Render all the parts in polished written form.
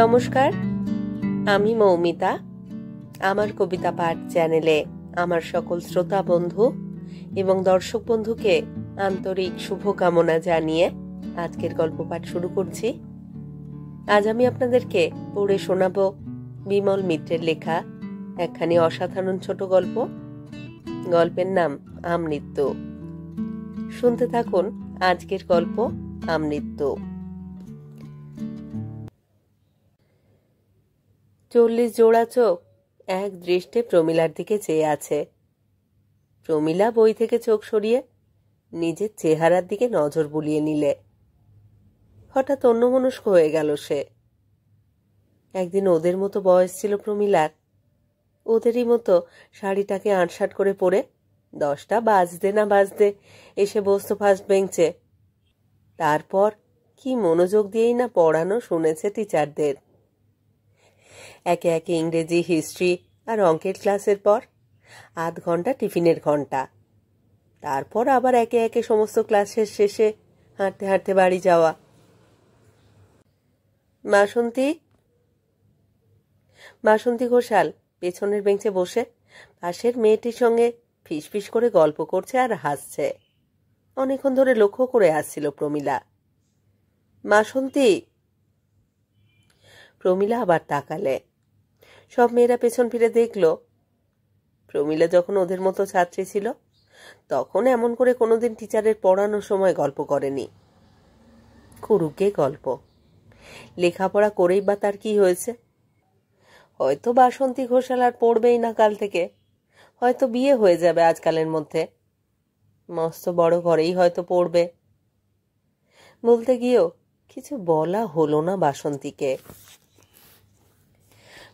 নমস্কার, আমি মৌমিতা। আমার কবিতা পাঠ চ্যানেলে আমার সকল শ্রোতা বন্ধু এবং দর্শক বন্ধুকে আন্তরিক শুভকামনা জানিয়ে আজকের গল্প পাঠ শুরু করছি। আজ আমি আপনাদেরকে পড়ে শোনাব বিমল মিত্রের লেখা একখানি অসাধারণ ছোট গল্প। গল্পের নাম আমৃত্যু। শুনতে থাকুন আজকের গল্প আমৃত্যু। 40 জোড়া চোখ এক দৃষ্টে প্রমীলার দিকে চেয়ে আছে। প্রমীলা বই থেকে চোখ সরিয়ে নিজের চেহারার দিকে নজর বুলিয়ে নিলে। হঠাৎ অন্যমনস্ক হয়ে গেল সে। একদিন ওদের মতো বয়স ছিল প্রমীলার। ওদেরই মতো শাড়িটাকে আঁটসাট করে পরে 10টা বাজতে না বাজতে এসে বসতো ফার্স্ট বেঞ্চে। তারপর কি মনোযোগ দিয়েই না পড়ানো শুনেছে টিচারদের। একে একে ইংরেজি, হিস্ট্রি আর অঙ্কের ক্লাসের পর আধ ঘন্টা টিফিনের ঘন্টা। তারপর আবার একে একে সমস্ত ক্লাসের শেষে হাঁটতে হাঁটতে বাড়ি যাওয়া। বাসন্তী ঘোষাল পেছনের বেঞ্চে বসে পাশের মেয়েটির সঙ্গে ফিসফিস করে গল্প করছে আর হাসছে। অনেকক্ষণ ধরে লক্ষ্য করে আসছিল প্রমীলা। বাসন্তী। প্রমীলা আবার তাকালে। সব মেয়েরা পেছন ফিরে দেখল। প্রমীলা যখন ওদের মতো ছাত্রী ছিল তখন এমন করে কোনোদিন টিচারের পড়ানোর সময় গল্প করেনি। করুকে গল্প, লেখাপড়া করেই বা তার কি হয়েছে? হয়তো বাসন্তী ঘোষাল আর পড়বেই না কাল থেকে, হয়তো বিয়ে হয়ে যাবে আজকালের মধ্যে, মস্ত বড় ঘরেই হয়তো পড়বে। বলতে গিয়েও কিছু বলা হলো না বাসন্তীকে।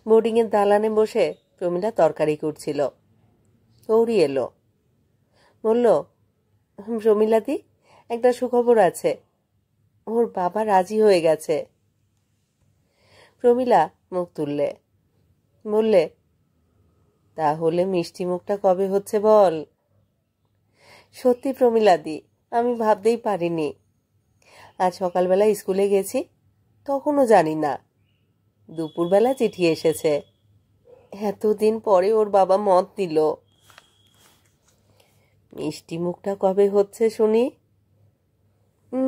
বোর্ডিংয়ের দালানে বসে প্রমীলা তরকারি করছিল। গৌরী এলো। বলল, প্রমীলাদি, একটা সুখবর আছে, ওর বাবা রাজি হয়ে গেছে। প্রমীলা মুখ তুললে। বললে, তাহলে মিষ্টি মুখটা কবে হচ্ছে বল? সত্যি প্রমীলাদি, আমি ভাবতেই পারিনি। আজ সকালবেলা স্কুলে গেছি, তখনও জানি না। দুপুরবেলা চিঠি এসেছে। এতদিন পরে ওর বাবা মত দিল। মিষ্টি মুখটা কবে হচ্ছে শুনি?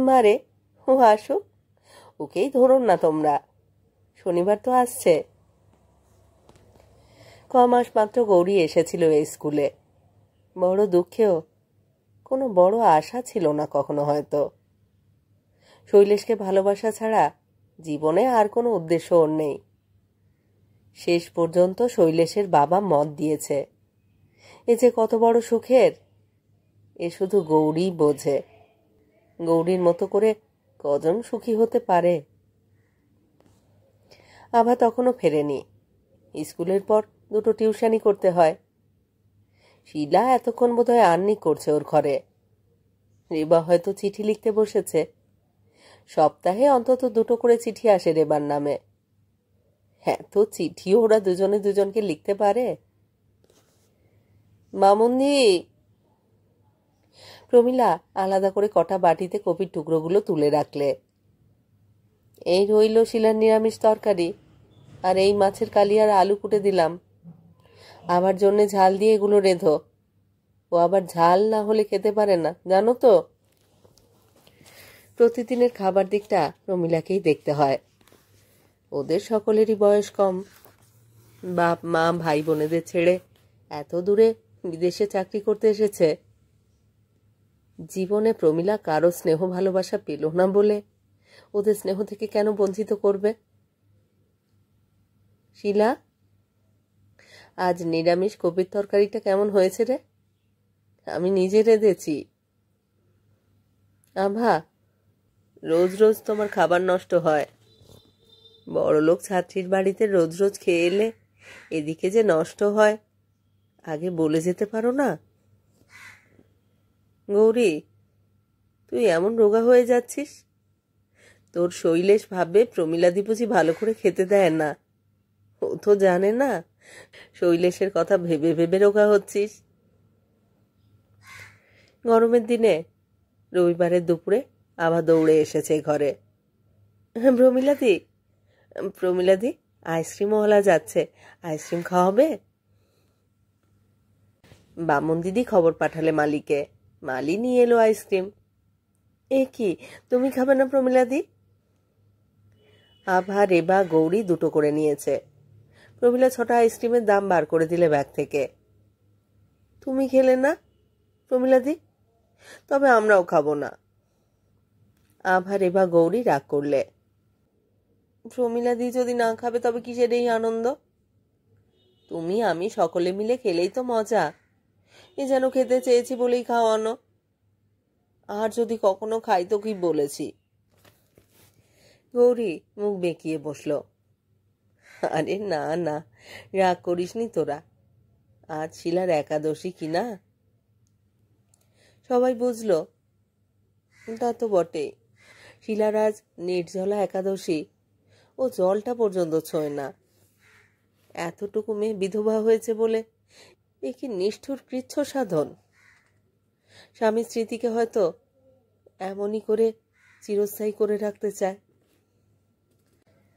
মারে, ও আসুক, ওকেই ধরুন না তোমরা। শনিবার তো আসছে। কমাস মাত্র গৌরী এসেছিল এই স্কুলে। বড় দুঃখেও কোনো বড় আশা ছিল না কখনো হয়তো। শৈলেশকে ভালোবাসা ছাড়া জীবনে আর কোনো উদ্দেশ্য ওর নেই। শেষ পর্যন্ত শৈলেশের বাবা মত দিয়েছে। এ যে কত বড় সুখের, এ শুধু গৌরী বোঝে। গৌরীর মতো করে কজন সুখী হতে পারে? আভা তখনও ফেরেনি। স্কুলের পর 2টো টিউশনি করতে হয়। শিলা এতক্ষণ বোধহয় আর্নি করছে ওর ঘরে। রেবা হয়তো চিঠি লিখতে বসেছে। সপ্তাহে অন্তত 2টো করে চিঠি আসে রেবার নামে। এত চিঠিও ওরা দুজনে দুজনকে লিখতে পারে? মামুন্দি। প্রমীলা আলাদা করে কটা বাটিতে কপির টুকরোগুলো তুলে রাখলে। এই রইল শিলার নিরামিষ তরকারি, আর এই মাছের কালিয়ার আলু কুটে দিলাম। আবার জন্যে ঝাল দিয়ে এগুলো রেঁধো। ও আবার ঝাল না হলে খেতে পারে না, জানো তো। প্রতিদিনের খাবার দিকটা প্রমীলাকেই দেখতে হয়। ওদের সকলেরই বয়স কম। বাপ মা ভাই বোনেদের ছেড়ে এত দূরে বিদেশে চাকরি করতে এসেছে। জীবনে প্রমীলা কারো স্নেহ ভালোবাসা পেল না বলে ওদের স্নেহ থেকে কেন বঞ্চিত করবে? শিলা, আজ নিরামিষ কপির তরকারিটা কেমন হয়েছে রে? আমি নিজে রেঁধেছি। আভা, রোজ রোজ তোমার খাবার নষ্ট হয়। বড়লোক ছাত্রীর বাড়িতে রোজ রোজ খেয়ে এলে এদিকে যে নষ্ট হয়, আগে বলে যেতে পারো না? গৌরী, তুই এমন রোগা হয়ে যাচ্ছিস। তোর শৈলেশ ভাববে প্রমীলাদি বুঝি ভালো করে খেতে দেয় না। ও তো জানে না শৈলেশের কথা ভেবে ভেবে রোগা হচ্ছিস। গরমের দিনে রবিবারের দুপুরে আবার দৌড়ে এসেছে ঘরে। প্রমীলাদি, প্রমীলাদি, আইসক্রিমওয়ালা যাচ্ছে, আইসক্রিম খাওয়া হবে? বামন দিদি খবর পাঠালে মালিকে, মালি নিয়ে এলো আইসক্রিম। এ কি, তুমি খাবে না প্রমীলাদি? আভা, রেবা, গৌরী দুটো করে নিয়েছে। প্রমীলা 6টা আইসক্রিমের দাম বার করে দিলে ব্যাগ থেকে। তুমি খেলে না প্রমীলাদি? তবে আমরাও খাবো না। আভা, রেবা, গৌরী রাগ করলে। প্রমীলাদি যদি না খাবে তবে কিসের এই আনন্দ? তুমি আমি সকলে মিলে খেলেই তো মজা। এ যেন খেতে চেয়েছি বলেই খাওয়ানো। আর যদি কখনো খাই তো কি বলেছি? গৌরী মুখ বেঁকিয়ে বসল। আরে না না, রাগ করিসনি তোরা, আজ শিলার একাদশী কিনা। সবাই বুঝল, তা তো বটে, শিলার আজ নির্জলা একাদশী। ও জলটা পর্যন্ত ছোঁয় না। এতটুকু মেয়ে বিধবা হয়েছে বলে এ কি নিষ্ঠুর কৃচ্ছ সাধন। স্বামীর স্মৃতিকে হয়তো এমনই করে চিরস্থায়ী করে রাখতে চায়।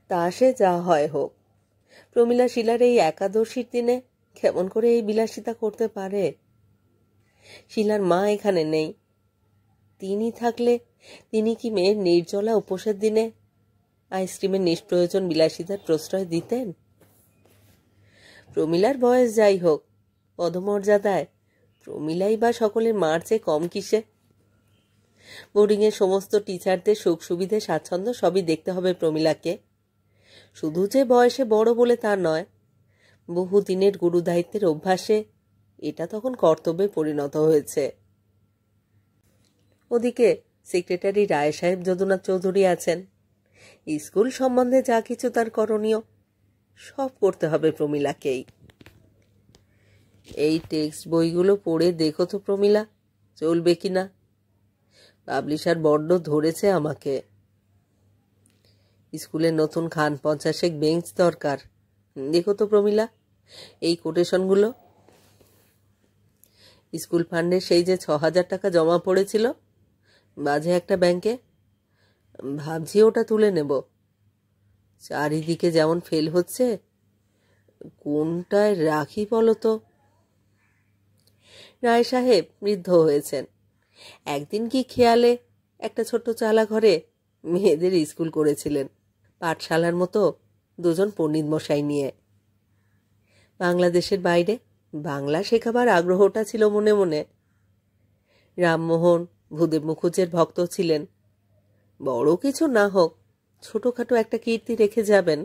তা সে যা হয় হোক, প্রমীলা শিলার এই একাদশীর দিনে কেমন করে এই বিলাসিতা করতে পারে? শিলার মা এখানে নেই। তিনি থাকলে তিনি কি মেয়ের নির্জলা উপোসের দিনে আইসক্রিমের নিষ্প্রয়োজন বিলাসিতার প্রশ্রয় দিতেন? প্রমীলার বয়স যাই হোক, পদমর্যাদায় প্রমীলাই বা সকলের মার চেয়ে কম কিসে? বোর্ডিংয়ের সমস্ত টিচারদের সুখ সুবিধে স্বাচ্ছন্দ্য সবই দেখতে হবে প্রমীলাকে। শুধু যে বয়সে বড় বলে তা নয়, বহু দিনের গুরু দায়িত্বের অভ্যাসে এটা তখন কর্তব্যে পরিণত হয়েছে। ওদিকে সেক্রেটারি রায় সাহেব যদুনাথ চৌধুরী আছেন। স্কুল সম্বন্ধে যা কিছু তার করণীয় সব করতে হবে প্রমীলাকেই। এই টেক্সট বইগুলো পড়ে দেখো তো প্রমীলা, চলবে কিনা। পাবলিশার বড্ড ধরেছে আমাকে। স্কুলের নতুন খান 50 বেঞ্চ দরকার। দেখো তো প্রমীলা, এই কোটেশনগুলো। স্কুল ফান্ডে সেই যে 6000 টাকা জমা পড়েছিল মাঝে একটা ব্যাংকে, ভাবছি ওটা তুলে নেব। চারিদিকে যেমন ফেল হচ্ছে, কোনটায় রাখি বলো তো? রায় সাহেব বৃদ্ধ হয়েছেন। একদিন কি খেয়ালে একটা ছোট্ট চালা ঘরে মেয়েদের স্কুল করেছিলেন, পাঠশালার মতো 2জন পণ্ডিত মশাই নিয়ে। বাংলাদেশের বাইরে বাংলা শেখাবার আগ্রহটা ছিল মনে মনে। রামমোহন ভূদেব মুখুজ্জের ভক্ত ছিলেন। বড় কিছু না হোক, ছোটখাটো একটা কীর্তি রেখে যাবেন,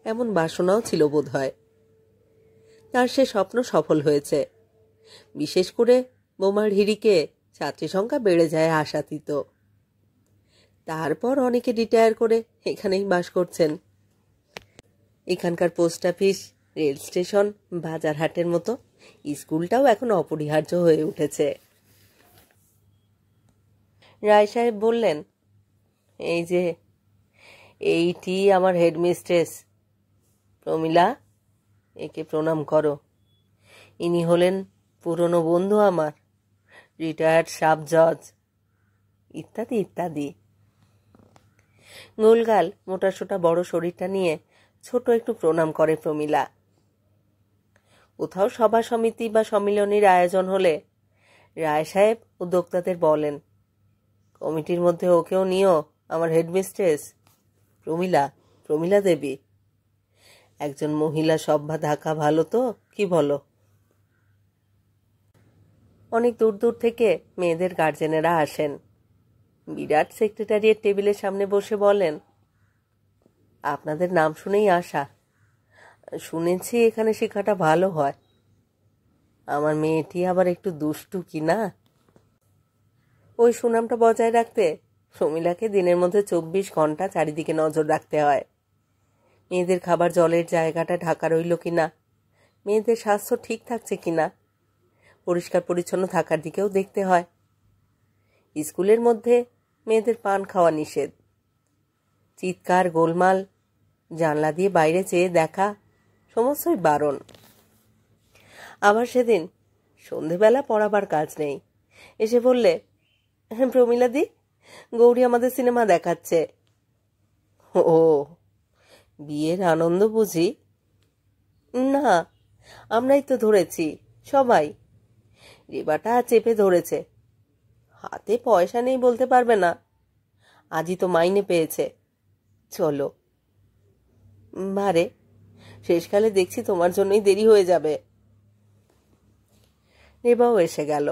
এমন বাসনাও ছিল বোধ হয়। তার সে স্বপ্ন সফল হয়েছে। বিশেষ করে বোমার হিড়িকে ছাত্রী সংখ্যা বেড়ে যায় আশাতীত। তারপর অনেকে রিটায়ার করে এখানেই বাস করছেন। এখানকার পোস্ট অফিস, রেল স্টেশন, বাজারহাটের মতো স্কুলটাও এখন অপরিহার্য হয়ে উঠেছে। রায় সাহেব বললেন, এই যে এইটি আমার হেডমিস্ট্রেস প্রমীলা, একে প্রণাম করো। ইনি হলেন পুরনো বন্ধু আমার, রিটায়ার্ড সাব জজ, ইত্যাদি ইত্যাদি। গোলগাল মোটাসোটা বড় শরীরটা নিয়ে ছোট একটু প্রণাম করে প্রমীলা। কোথাও সভা সমিতি বা সম্মিলনীর আয়োজন হলে রায় সাহেব উদ্যোক্তাদের বলেন, কমিটির মধ্যে ওকেও নিও, আমার হেডমিস্ট্রেস প্রমীলা, প্রমীলা দেবী। একজন মহিলা সভা থাকা ভালো তো, কি বলো? অনেক দূর দূর থেকে মেয়েদের গার্জেনেরা আসেন। বিরাট সেক্রেটারিয়েট টেবিলের সামনে বসে বলেন, আপনাদের নাম শুনেই আসা। শুনেছি এখানে শেখাটা ভালো হয়। আমার মেয়েটি আবার একটু দুষ্টু কি না? ওই সুনামটা বজায় রাখতে প্রমীলাকে দিনের মধ্যে 24 ঘন্টা চারিদিকে নজর রাখতে হয়। মেয়েদের খাবার জলের জায়গাটা ঢাকা রইল কিনা, মেয়েদের স্বাস্থ্য ঠিক থাকছে কিনা, পরিষ্কার পরিচ্ছন্ন থাকার দিকেও দেখতে হয়। স্কুলের মধ্যে মেয়েদের পান খাওয়া নিষেধ। চিৎকার, গোলমাল, জানলা দিয়ে বাইরে চেয়ে দেখা সমস্তই বারণ। আবার সেদিন সন্ধেবেলা পড়াবার কাজ নেই, এসে বললে, প্রমীলাদি, গৌরী আমাদের সিনেমা দেখাচ্ছে। ও, বিয়ের আনন্দ বুঝি? না, আমরাই তো ধরেছি, সবাই। রেবাটা চেপে ধরেছে। হাতে পয়সা নেই বলতে পারবে না, আজই তো মাইনে পেয়েছে। চলো। মারে, শেষকালে দেখছি তোমার জন্যই দেরি হয়ে যাবে। রেবাও এসে গেল।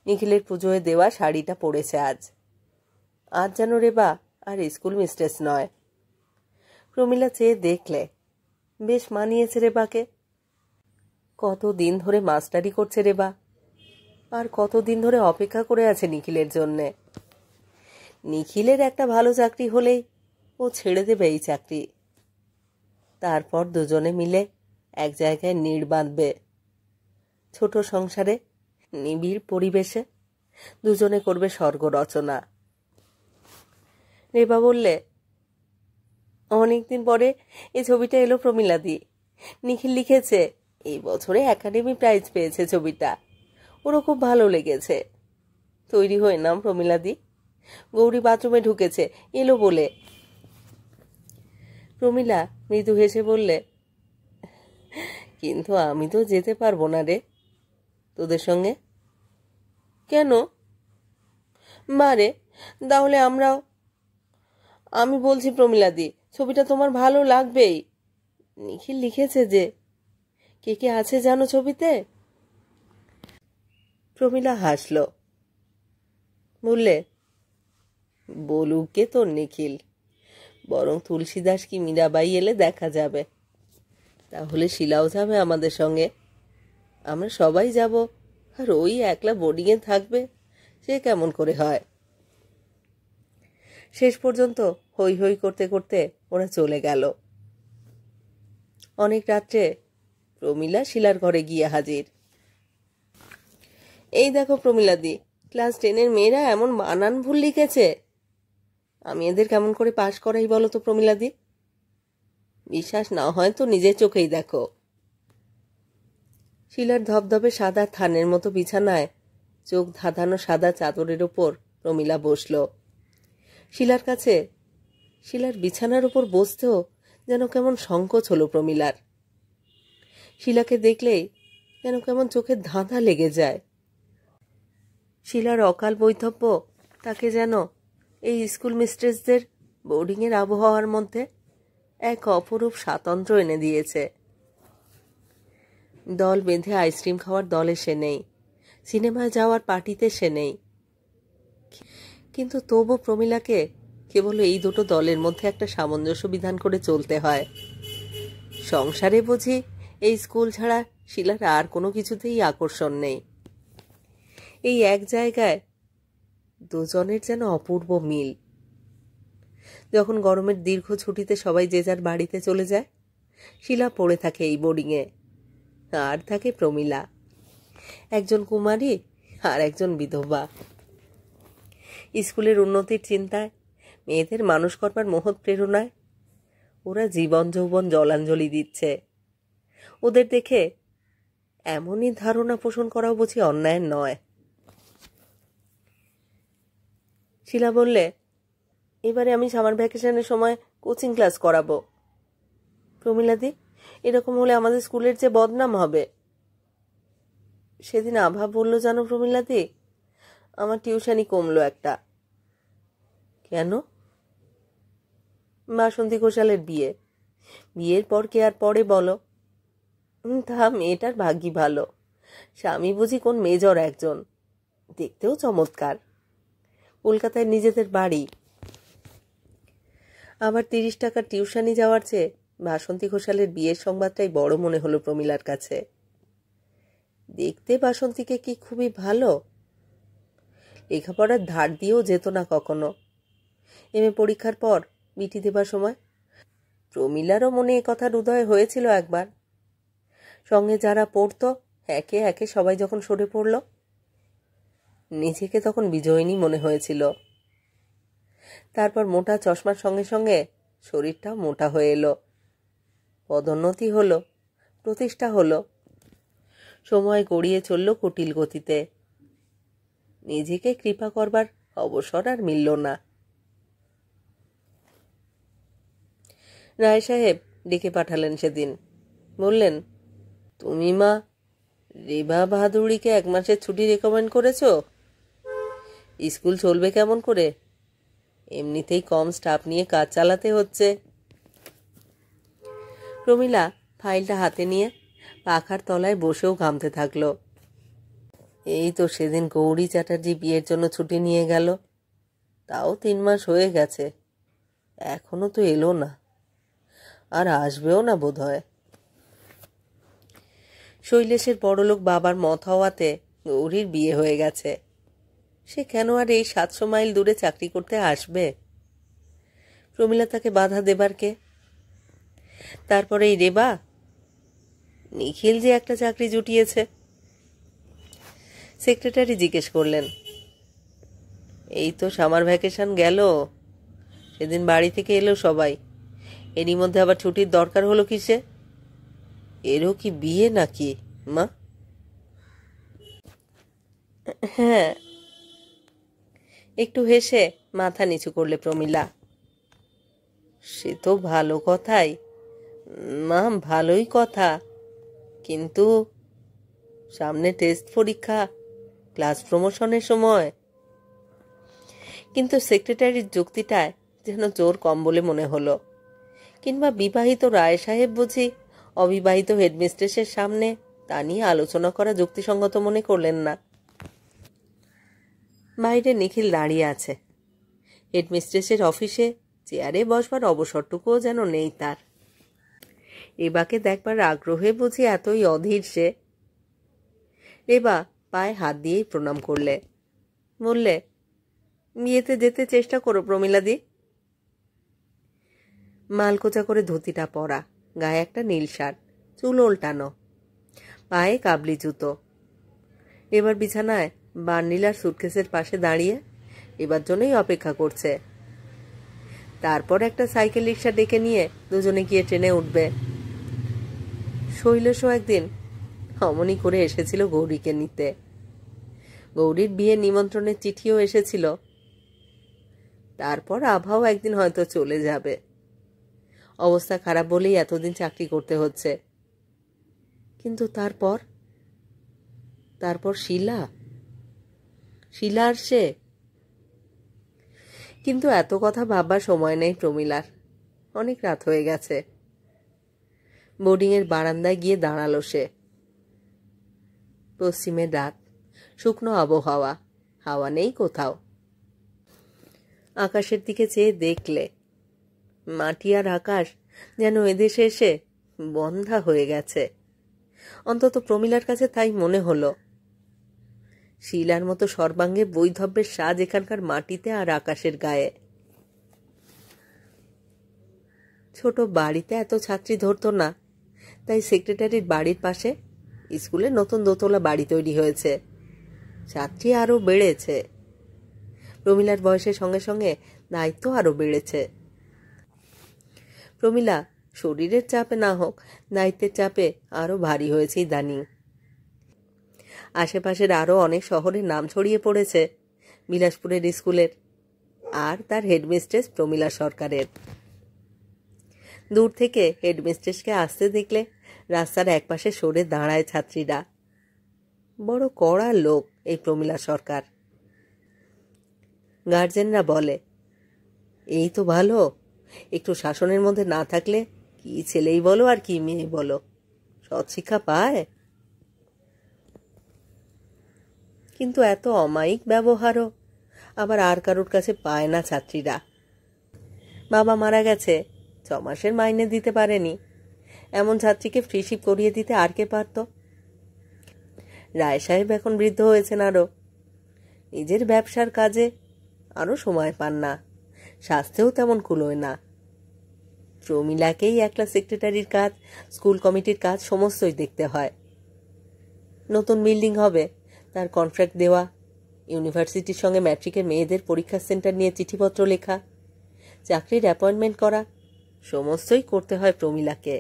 নিখিলের পুজোয় দেওয়া শাড়িটা পরেছে আজ। আজ যেন রেবা আর স্কুল মিস্ট্রেস নয়। প্রমীলা চেয়ে দেখলে, বেশ মানিয়েছে রেবাকে। কতদিন ধরে মাস্টারি করছে রেবা, আর কতদিন ধরে অপেক্ষা করে আছে নিখিলের জন্যে। নিখিলের একটা ভালো চাকরি হলেই ও ছেড়ে দেবে এই চাকরি। তারপর দুজনে মিলে এক জায়গায় নিড় বাঁধবে। ছোট সংসারে, নিবিড় পরিবেশে দুজনে করবে স্বর্গ রচনা। রেবা বললে, অনেকদিন পরে এই ছবিটা এলো প্রমীলাদি। নিখিল লিখেছে এই বছরে একাডেমি প্রাইজ পেয়েছে ছবিটা। ওরও খুব ভালো লেগেছে। তৈরি হয়ে নাম প্রমীলাদি। গৌরী বাথরুমে ঢুকেছে এলো বলে। প্রমীলা মৃদু হেসে বললে, কিন্তু আমি তো যেতে পারবো না রে তোদের সঙ্গে। কেন? মারে, তাহলে আমরাও। আমি বলছি প্রমীলাদি, ছবিটা তোমার ভালো লাগবেই। নিখিল লিখেছে যে। কে কে আছে জানো ছবিতে? প্রমীলা হাসল, বললে, বলুকে তোর নিখিল, বরং তুলসীদাস কি মীরাবাই এলে দেখা যাবে। তাহলে শিলাও যাবে আমাদের সঙ্গে। আমরা সবাই যাব, আর ওই একলা বোর্ডিংয়ে থাকবে, সে কেমন করে হয়। শেষ পর্যন্ত হই হই করতে করতে ওরা চলে গেল। অনেক রাত্রে প্রমীলা শিলার ঘরে গিয়ে হাজির। এই দেখো প্রমীলাদি, ক্লাস 10-এর মেয়েরা এমন বানান ভুল লিখেছে। আমি এদের কেমন করে পাশ করাই বলো তো প্রমীলাদি? বিশ্বাস না হয় তো নিজের চোখেই দেখো। শিলার ধবধবে সাদা থানের মতো বিছানায় চোখ ধাঁধানো সাদা চাদরের ওপর প্রমীলা বসল। শিলার কাছে, শিলার বিছানার উপর বসতেও যেন কেমন সংকোচ হলো প্রমীলার। শিলাকে দেখলেই যেন কেমন চোখের ধাঁধা লেগে যায়। শিলার অকাল বৈধব্য তাকে যেন এই স্কুল মিস্ট্রেসদের বোর্ডিংয়ের আবহাওয়ার মধ্যে এক অপরূপ স্বাতন্ত্র্য এনে দিয়েছে। দল বেঁধে আইসক্রিম খাওয়ার দলে সে নেই, সিনেমায় যাওয়ার পার্টিতে সে নেই, কিন্তু তবু প্রমীলাকে কেবল এই দুটো দলের মধ্যে একটা সামঞ্জস্য বিধান করে চলতে হয়। সংসারে বুঝি এই স্কুল ছাড়া শিলার আর কোনো কিছুতেই আকর্ষণ নেই। এই এক জায়গায় দুজনের যেন অপূর্ব মিল। যখন গরমের দীর্ঘ ছুটিতে সবাই যে যার বাড়িতে চলে যায়, শিলা পড়ে থাকে এই বোর্ডিংয়ে, আর থাকে প্রমীলা, একজন কুমারী আর একজন বিধবা। স্কুলের উন্নতির চিন্তায়, মেয়েদের মানুষ করবার মহৎ প্রেরণায় ওরা জীবন যৌবন জলাঞ্জলি দিচ্ছে। ওদের দেখে এমনই ধারণা পোষণ করাও বুঝি অন্যায় নয়। শিলা বললে, এবারে আমি সামার ভ্যাকেশনের সময় কোচিং ক্লাস করাবো। প্রমীলাদি, এরকম হলে আমাদের স্কুলের যে বদনাম হবে। সেদিন আভা বলল জানো প্রমীলাদি, আমার টিউশনি কমলো একটা। কেন? বাসন্তী ঘোষালের বিয়ে। বিয়ের পর কে আর পরে বলো? তা মেয়েটার ভাগ্যি ভালো, স্বামী বুঝি কোন মেজর একজন, দেখতেও চমৎকার, কলকাতায় নিজেদের বাড়ি। আবার 30 টাকার টিউশনি যাওয়ার চেয়ে বাসন্তী ঘোষালের বিয়ের সংবাদটাই বড় মনে হলো প্রমীলার কাছে। দেখতে বাসন্তীকে কি খুবই ভালো। লেখাপড়ার ধার দিয়েও যেত না কখনো। এমএ পরীক্ষার পর বিটি দেবার সময় প্রমীলারও মনে এ কথার উদয় হয়েছিল একবার। সঙ্গে যারা পড়তো একে একে সবাই যখন সরে পড়ল, নিজেকে তখন বিজয়িনী মনে হয়েছিল। তারপর মোটা চশমার সঙ্গে সঙ্গে শরীরটাও মোটা হয়ে এলো, পদোন্নতি হলো, প্রতিষ্ঠা হলো। সময় গড়িয়ে চলল কুটিল গতিতে। নিজেকে কৃপা করবার অবসর আর মিলল না। রায় সাহেব ডেকে পাঠালেন সেদিন। বললেন, তুমি মা রেবা বাহাদুরীকে 1 মাসের ছুটি রেকমেন্ড করেছ। স্কুল চলবে কেমন করে? এমনিতেই কম স্টাফ নিয়ে কাজ চালাতে হচ্ছে। প্রমীলা ফাইলটা হাতে নিয়ে পাখার তলায় বসেও ঘামতে থাকলো। এই তো সেদিন গৌরী চ্যাটার্জি বিয়ের জন্য ছুটি নিয়ে গেল, তাও 3 মাস হয়ে গেছে, এখনো তো এলো না, আর আসবেও না বোধ হয়। শৈলেশের বড়লোক বাবার মত হওয়াতে গৌরীর বিয়ে হয়ে গেছে। সে কেন আর এই 700 মাইল দূরে চাকরি করতে আসবে? প্রমীলা তাকে বাধা দেবার কে? তারপরে এই রেবা, নিখিল যে একটা চাকরি জুটিয়েছে। সেক্রেটারি জিজ্ঞেস করলেন, এই তো সামার ভ্যাকেশন গেল, সেদিন বাড়ি থেকে এলো সবাই, এরই মধ্যে আবার ছুটির দরকার হলো কিসে? এরও কি বিয়ে নাকি মা? হ্যাঁ, একটু হেসে মাথা নিচু করলে প্রমীলা। সে তো ভালো কথাই মা, ভালোই কথা, কিন্তু সামনে টেস্ট পরীক্ষা, ক্লাস প্রমোশনের সময়। কিন্তু সেক্রেটারির যুক্তিটায় যেন জোর কম বলে মনে হলো। কিংবা বিবাহিত রায় সাহেব বুঝি অবিবাহিত হেডমিস্ট্রেসের সামনে তা নিয়ে আলোচনা করা যুক্তিসঙ্গত মনে করলেন না। বাইরে নিখিল দাঁড়িয়ে আছে। হেডমিস্ট্রেসের অফিসে চেয়ারে বসবার অবসরটুকুও যেন নেই তার। রেবাকে দেখবার আগ্রহে বুঝি এতই অধীর সে। রেবা পায়ে হাত দিয়েই প্রণাম করলে। বললে, বিয়েতে যেতে চেষ্টা করো প্রমীলাদি। মালকোচা করে ধুতিটা পরা, গায়ে একটা নীল শার্ট, চুল ওল্টানো, পায়ে কাবলি জুতো। এবার বিছানায় বার্নিলার সুটকেসের পাশে দাঁড়িয়ে এবার জন্যই অপেক্ষা করছে। তারপর একটা সাইকেল রিক্সা ডেকে নিয়ে দুজনে গিয়ে ট্রেনে উঠবে। শৈলেশও একদিন অমনি করে এসেছিল গৌরীকে নিতে। গৌরীর বিয়ের নিমন্ত্রণের চিঠিও এসেছিল। তারপর আভাও একদিন হয়তো চলে যাবে। অবস্থা খারাপ বলেই এতদিন চাকরি করতে হচ্ছে। কিন্তু তারপর শিলা আর সে। কিন্তু এত কথা ভাববার সময় নেই প্রমীলার, অনেক রাত হয়ে গেছে। বোর্ডিংয়ের বারান্দায় গিয়ে দাঁড়ালো সে। পশ্চিমের রাত, শুকনো আবহাওয়া, হাওয়া নেই কোথাও। আকাশের দিকে চেয়ে দেখলে মাটি আর আকাশ যেন এদেশে এসে বন্ধা হয়ে গেছে। অন্তত প্রমীলার কাছে তাই মনে হলো। শিলার মতো সর্বাঙ্গে বৈধব্যের সাজ এখানকার মাটিতে আর আকাশের গায়ে। ছোট বাড়িতে এত ছাত্রী ধরতো না, তাই সেক্রেটারির বাড়ির পাশে স্কুলে নতুন দোতলা বাড়ি তৈরি হয়েছে। ছাত্রী আরও বেড়েছে। প্রমীলার বয়সের সঙ্গে সঙ্গে দায়িত্ব আরও বেড়েছে। প্রমীলা শরীরের চাপে না হোক, দায়িত্বের চাপে আরও ভারী হয়েছে ইদানিং। আশেপাশের আরও অনেক শহরের নাম ছড়িয়ে পড়েছে বিলাসপুরের স্কুলের, আর তার হেডমিস্ট্রেস প্রমীলা সরকারের। দূর থেকে হেডমিস্ট্রেসকে আসতে দেখলে রাস্তার একপাশে সরে দাঁড়ায় ছাত্রীরা। বড় কড়া লোক এই প্রমীলা সরকার। গার্জেনরা বলে, এই তো ভালো, একটু শাসনের মধ্যে না থাকলে কি ছেলেই বলো আর কি মেয়ে বলো, সৎ শিক্ষা পায়। কিন্তু এত অমায়িক ব্যবহারও আবার আর কারোর কাছে পায় না ছাত্রীরা। বাবা মারা গেছে, 6 মাসের মাইনে দিতে পারেনি, এমন ছাত্রীকে ফ্রিশিপ করিয়ে দিতে আর কে পারত? রায় সাহেব এখন বৃদ্ধ হয়েছেন আরও, নিজের ব্যবসার কাজে আরও সময় পান না, স্বাস্থ্যেও তেমন কুলোয় না। প্রমীলাকেই একলা সেক্রেটারির কাজ, স্কুল কমিটির কাজ সমস্তই দেখতে হয়। নতুন বিল্ডিং হবে, তার কন্ট্রাক্ট দেওয়া, ইউনিভার্সিটির সঙ্গে ম্যাট্রিকের মেয়েদের পরীক্ষা সেন্টার নিয়ে চিঠিপত্র লেখা, চাকরির অ্যাপয়েন্টমেন্ট করা, সমস্তই করতে হয় প্রমীলাকে।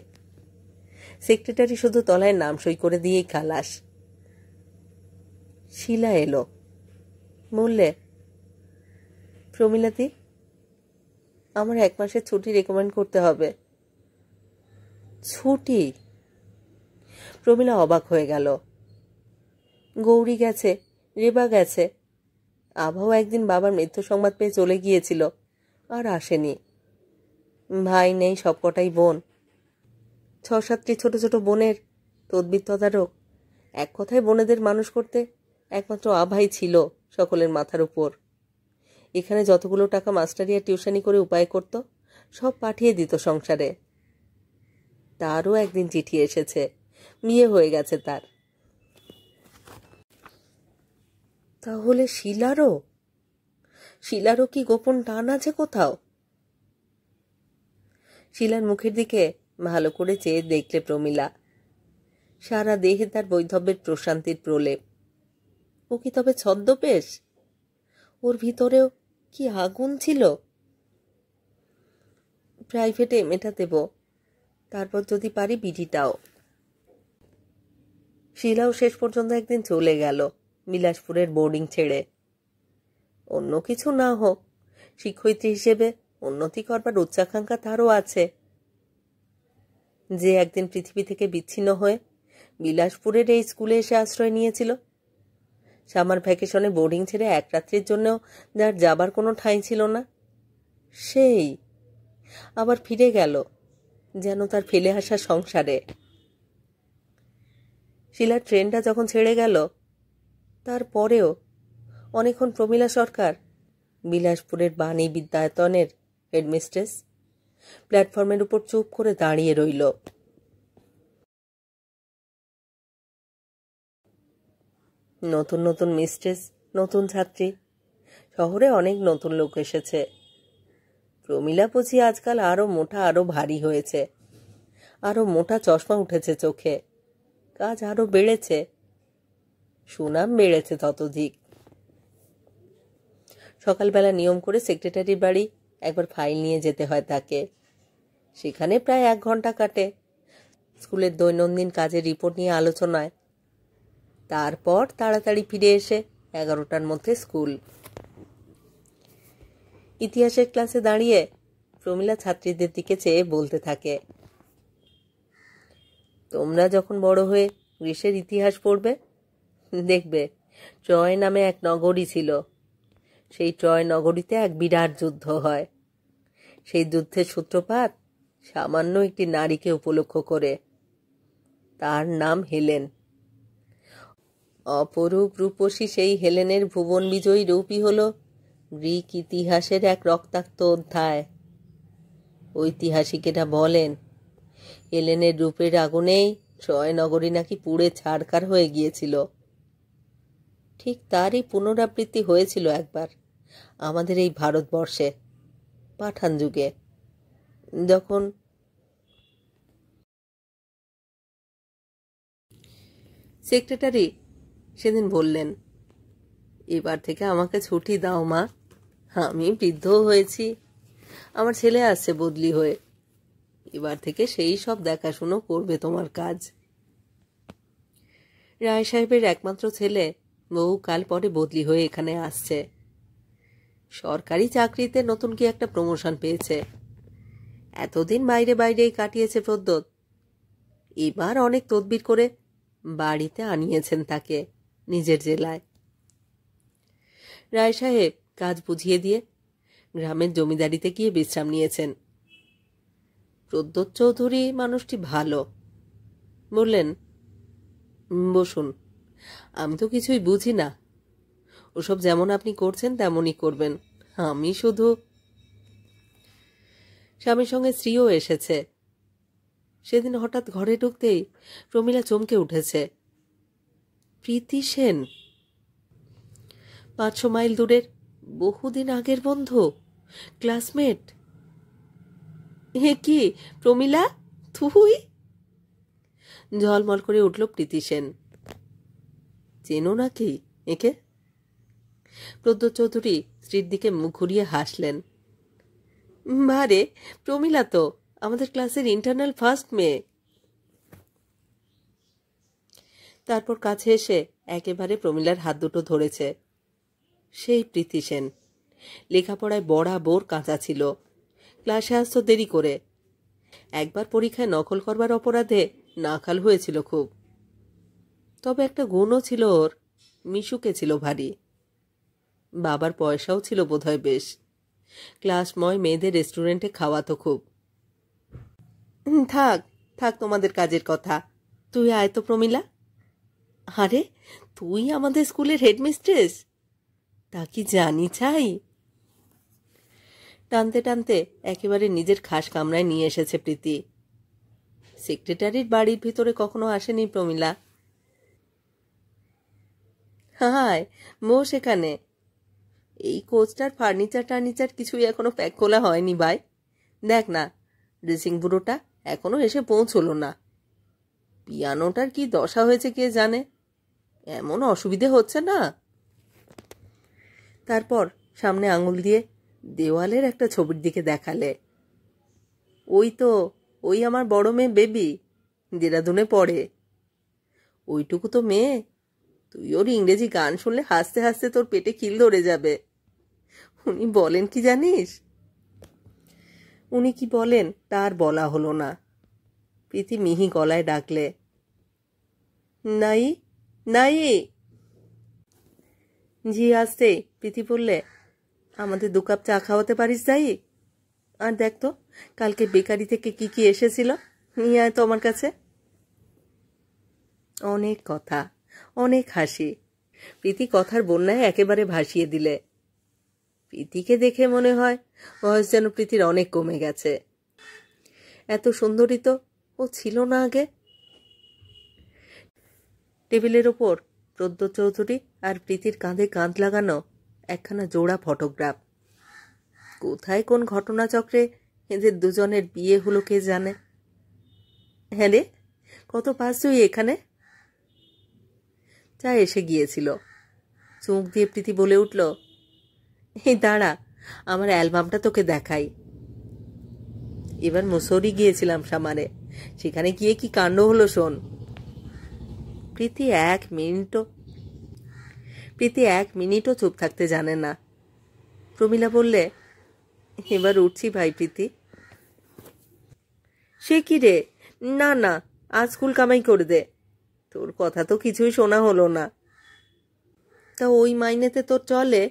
সেক্রেটারি শুধু তলায় নাম সই করে দিয়েই খালাস। শিলা এলো। বললে, প্রমীলাদি, আমার 1 মাসের ছুটি রেকমেন্ড করতে হবে, ছুটি? প্রমীলা অবাক হয়ে গেল। গৌরী গেছে, রেবা গেছে, আভাও একদিন বাবার মৃত্যু সংবাদ পেয়ে চলে গিয়েছিল, আর আসেনি। ভাই নেই, সবকটাই বোন। 6-7টি ছোট ছোট বোনের তদবির তদারক। এক কথায় বোনেদের মানুষ করতে একমাত্র আভাই ছিল সকলের মাথার উপর। এখানে যতগুলো টাকা মাস্টারি আর টিউশনি করে উপায় করত, সব পাঠিয়ে দিত সংসারে। তারও একদিন চিঠি এসেছে, বিয়ে হয়ে গেছে তার। তাহলে শিলারও কি গোপন টান আছে কোথাও? শিলার মুখের দিকে ভালো করে চেয়ে দেখলে প্রমীলা। সারা দেহে তার বৈধব্যের প্রশান্তির প্রলেপ। ও কি তবে ছদ্মবেশ? ওর ভিতরেও কি আগুন ছিল? প্রাইভেটে এমএটা দেব, তারপর যদি পারি বিডিটাও। শিলাও শেষ পর্যন্ত একদিন চলে গেল বিলাসপুরের বোর্ডিং ছেড়ে। অন্য কিছু না হোক, শিক্ষয়িত্রী হিসেবে উন্নতি করবার উচ্চাকাঙ্ক্ষা তারও আছে। যে একদিন পৃথিবী থেকে বিচ্ছিন্ন হয়ে বিলাসপুরের এই স্কুলে এসে আশ্রয় নিয়েছিল, সামার ভ্যাকেশনে বোর্ডিং ছেড়ে এক রাত্রির জন্যও যার যাবার কোনো ঠাঁই ছিল না, সেই আবার ফিরে গেল যেন তার ফেলে আসা সংসারে। শিলার ট্রেনটা যখন ছেড়ে গেল, তারপরেও অনেকক্ষণ প্রমীলা সরকার, বিলাসপুরের বাণী বিদ্যায়তনের হেডমিস্ট্রেস, প্ল্যাটফর্মের উপর চুপ করে দাঁড়িয়ে রইল। নতুন নতুন মিস্ট্রেস, নতুন ছাত্রী, শহরে অনেক নতুন লোক এসেছে। প্রমীলা বুঝি আজকাল আরো মোটা, আরো ভারী হয়েছে, আরো মোটা চশমা উঠেছে চোখে, কাজ আরো বেড়েছে, সুনাম বেড়েছে ততোধিক। সকালবেলা নিয়ম করে সেক্রেটারির বাড়ি একবার ফাইল নিয়ে যেতে হয় তাকে। সেখানে প্রায় 1 ঘন্টা কাটে স্কুলের দৈনন্দিন কাজের রিপোর্ট নিয়ে আলোচনায়। তারপর তাড়াতাড়ি ফিরে এসে 11টার মধ্যে স্কুল। ইতিহাসের ক্লাসে দাঁড়িয়ে প্রমীলা ছাত্রীদের দিকে চেয়ে বলতে থাকে, তোমরা যখন বড় হয়ে গ্রীসের ইতিহাস পড়বে, দেখবে ট্রয় নামে এক নগরী ছিল। সেই ট্রয় নগরীতে এক বিরাট যুদ্ধ হয়। সেই যুদ্ধের সূত্রপাত সামান্য একটি নারীকে উপলক্ষ করে। তার নাম হেলেন। অপরূপ রূপসী সেই হেলেনের ভুবন বিজয়ী রূপই হল গ্রিক ইতিহাসের এক রক্তাক্ত অধ্যায়। ঐতিহাসিকেরা বলেন, হেলেনের রূপের আগুনেই ট্রয় নগরী নাকি পুড়ে ছারখার হয়ে গিয়েছিল। ঠিক তারই পুনরাবৃত্তি হয়েছিল একবার আমাদের এই ভারতবর্ষে পাঠান যুগে, যখন সেক্রেটারি সেদিন বললেন, এবার থেকে আমাকে ছুটি দাও মা, আমি বৃদ্ধ হয়েছি, আমার ছেলে আসছে বদলি হয়ে, এবার থেকে সেই সব দেখাশুনো করবে তোমার কাজ। রায় সাহেবের একমাত্র ছেলে বহু কাল পরে বদলি হয়ে এখানে আসছে। সরকারি চাকরিতে নতুন কি একটা প্রমোশন পেয়েছে। এতদিন বাইরে বাইরেই কাটিয়েছে প্রদ্যোৎ। এবার অনেক তদবির করে বাড়িতে আনিয়েছেন তাকে নিজের জেলায়। রায় সাহেব কাজ বুঝিয়ে দিয়ে গ্রামের জমিদারিতে গিয়ে বিশ্রাম নিয়েছেন। প্রদ্যোৎ চৌধুরী মানুষটি ভালো। বললেন, বসুন, আমি তো কিছুই বুঝি না, ওসব যেমন আপনি করছেন তেমনই করবেন, আমি শুধু। স্বামীর সঙ্গে স্ত্রীও এসেছে। সেদিন হঠাৎ ঘরে ঢুকতেই প্রমীলা চমকে উঠেছে। প্রীতি সেন, 500 মাইল দূরের বহুদিন আগের বন্ধু, ক্লাসমেট। হে কি প্রমীলা, তুই? ঝলমল করে উঠল প্রীতি সেন। চেনো নাকি একে? প্রদ্যোৎ চৌধুরী স্ত্রীর দিকে মুখ ঘুরিয়ে হাসলেন। বারে, প্রমীলা তো আমাদের ক্লাসের ইন্টারনাল ফার্স্ট মেয়ে। তারপর কাছে এসে একেবারে প্রমীলার হাত দুটো ধরেছে। সেই প্রীতি সেন লেখাপড়ায় বরাবর কাঁচা ছিল, ক্লাসে আসতো দেরি করে, একবার পরীক্ষায় নকল করবার অপরাধে নাকাল হয়েছিল খুব। তবে একটা গুণও ছিল ওর, মিশুকে ছিল ভারী। বাবার পয়সাও ছিল বোধহয় বেশ, ক্লাসময় মেয়েদের রেস্টুরেন্টে খাওয়াতো খুব। থাক থাক তোমাদের কাজের কথা, তুই আয় তো প্রমীলা। আরে তুই আমাদের স্কুলের হেডমিস্ট্রেস, তা কি জানি চাই। টানতে টানতে একেবারে নিজের খাস কামরায় নিয়ে এসেছে প্রীতি। সেক্রেটারির বাড়ির ভিতরে কখনো আসেনি প্রমীলা। হায় বস এখানে। এই কোচটার ফার্নিচার টার্নিচার কিছুই এখনো প্যাক খোলা হয়নি ভাই। দেখ না, ড্রেসিং বুড়োটা এখনো এসে পৌঁছলো না। পিয়ানোটার কি দশা হয়েছে কে জানে, এমন অসুবিধে হচ্ছে না। তারপর সামনে আঙুল দিয়ে দেওয়ালের একটা ছবির দিকে দেখালে। ওই তো, ওই আমার বড় মেয়ে বেবি, দেরাদুনে পড়ে। ওইটুকু তো মেয়ে, তুই ওর ইংরেজি গান শুনলে হাসতে হাসতে তোর পেটে খিল ধরে যাবে। উনি বলেন কি জানিস? উনি কি বলেন তার বলা হলো না। প্রীতি মিহি গলায় ডাকলে, নাই নাই। ঝি আসতে প্রীতি বললে, আমাদের 2 কাপ চা খাওয়াতে পারিস যাই? আর দেখ তো কালকে বেকারি থেকে কি কি এসেছিল, নিয়ে আয় তো আমার কাছে। অনেক কথা, অনেক হাসি। প্রীতি কথার বন্যায় একেবারে ভাসিয়ে দিলে। প্রীতিকে দেখে মনে হয় বয়স যেন প্রীতির অনেক কমে গেছে। এত সুন্দরী তো ও ছিল না আগে। টেবিলের ওপর প্রদ্য চৌধুরী আর প্রীতির কাঁধে কাঁধ লাগানো একখানা জোড়া ফটোগ্রাফ। কোথায় কোন ঘটনাচক্রে এদের দুজনের বিয়ে হলো কে জানে। হ্যাঁ রে, কত পাস তুই এখানে? চা এসে গিয়েছিল। চোখ দিয়ে প্রীতি বলে উঠল, এই দাঁড়া, আমার অ্যালবামটা তোকে দেখাই। এবার মুসৌরি গিয়েছিলাম সামারে, সেখানে গিয়ে কি কাণ্ড হলো শোন। প্রীতি এক মিনিটও চুপ থাকতে জানে না। প্রমীলা বললে, এবার উঠছি ভাই প্রীতি। সে কি রে, না না, আজ স্কুল কামাই করে দে। তোর কথা তো কিছুই শোনা হলো না। তা ওই মাইনেতে তোর চলে?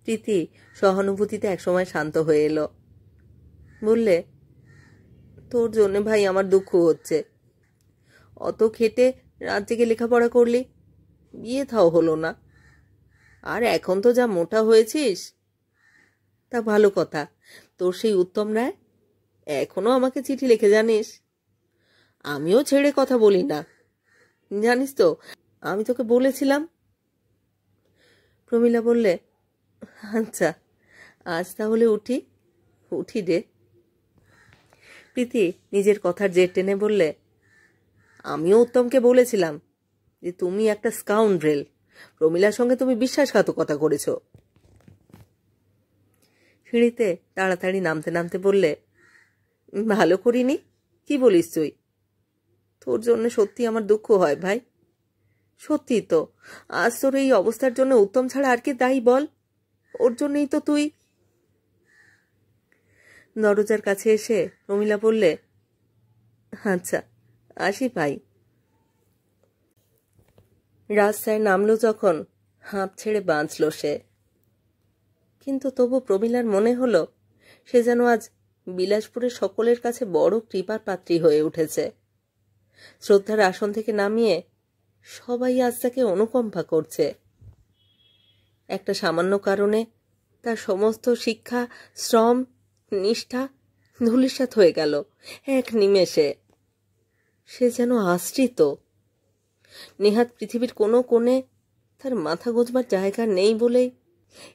প্রীতি সহানুভূতিতে একসময় শান্ত হয়ে এলো। বললে, তোর জন্য ভাই আমার দুঃখ হচ্ছে। অত খেটে রাত জেগে লেখাপড়া করলি, বিয়ে থাও হলো না। আর এখন তো যা মোটা হয়েছিস। তা ভালো কথা, তোর সেই উত্তম রায় এখনো আমাকে চিঠি লিখে জানিস। আমিও ছেড়ে কথা বলি না, জানিস তো, আমি তোকে বলেছিলাম। প্রমীলা বললে, আচ্ছা আজ তাহলে উঠি রে। প্রীতি নিজের কথার জের টেনে বললে, আমিও উত্তমকে বলেছিলাম যে তুমি একটা স্কাউন্ড্রেল, প্রমীলার সঙ্গে তুমি বিশ্বাসঘাতকতা করেছ। সিঁড়িতে তাড়াতাড়ি নামতে নামতে বললে, ভালো করিনি, কি বলিস তুই? তোর জন্য সত্যি আমার দুঃখ হয় ভাই। সত্যি তো, আজ তোর এই অবস্থার জন্য উত্তম ছাড়া আর কে দায়ী বল? ওর জন্যই তো তুই। দরজার কাছে এসে প্রমীলা বললে, আচ্ছা আসি ভাই। রাস্তায় নামলো যখন হাঁপ ছেড়ে বাঁচল সে। কিন্তু তবু প্রমীলার মনে হলো সে যেন আজ বিলাসপুরের সকলের কাছে বড় কৃপার পাত্রী হয়ে উঠেছে। শ্রদ্ধার আসন থেকে নামিয়ে সবাই আজ তাকে অনুকম্পা করছে। একটা সামান্য কারণে তার সমস্ত শিক্ষা, শ্রম, নিষ্ঠা ধূলিসাৎ হয়ে গেল এক নিমেষে। সে যেন আশ্রিত। নেহাত পৃথিবীর কোনো কোণে তার মাথা গোঁজবার জায়গা নেই বলেই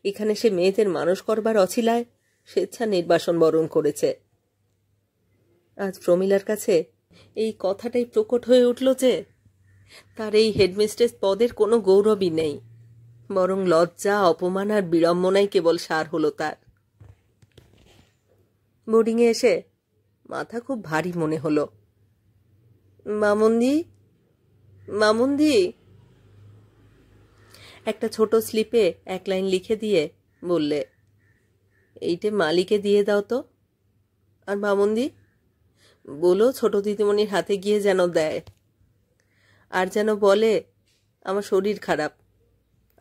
এখানে সে মেয়েদের মানুষ করবার অছিলায় স্বেচ্ছা নির্বাসন বরণ করেছে। আজ প্রমীলার কাছে এই কথাটাই প্রকট হয়ে উঠল যে তার এই হেডমিস্ট্রেস পদের কোনো গৌরবই নেই, বরং লজ্জা, অপমান আর বিড়ম্বনাই কেবল সার হলো তার। বোর্ডিংয়ে এসে মাথা খুব ভারী মনে হলো। মামুন্দি একটা ছোট স্লিপে 1 লাইন লিখে দিয়ে বললে, এইটে মালিকে দিয়ে দাও তো। আর মামুন্দি বলো ছোট দিদিমণির হাতে গিয়ে যেন দেয়, আর যেন বলে আমার শরীর খারাপ,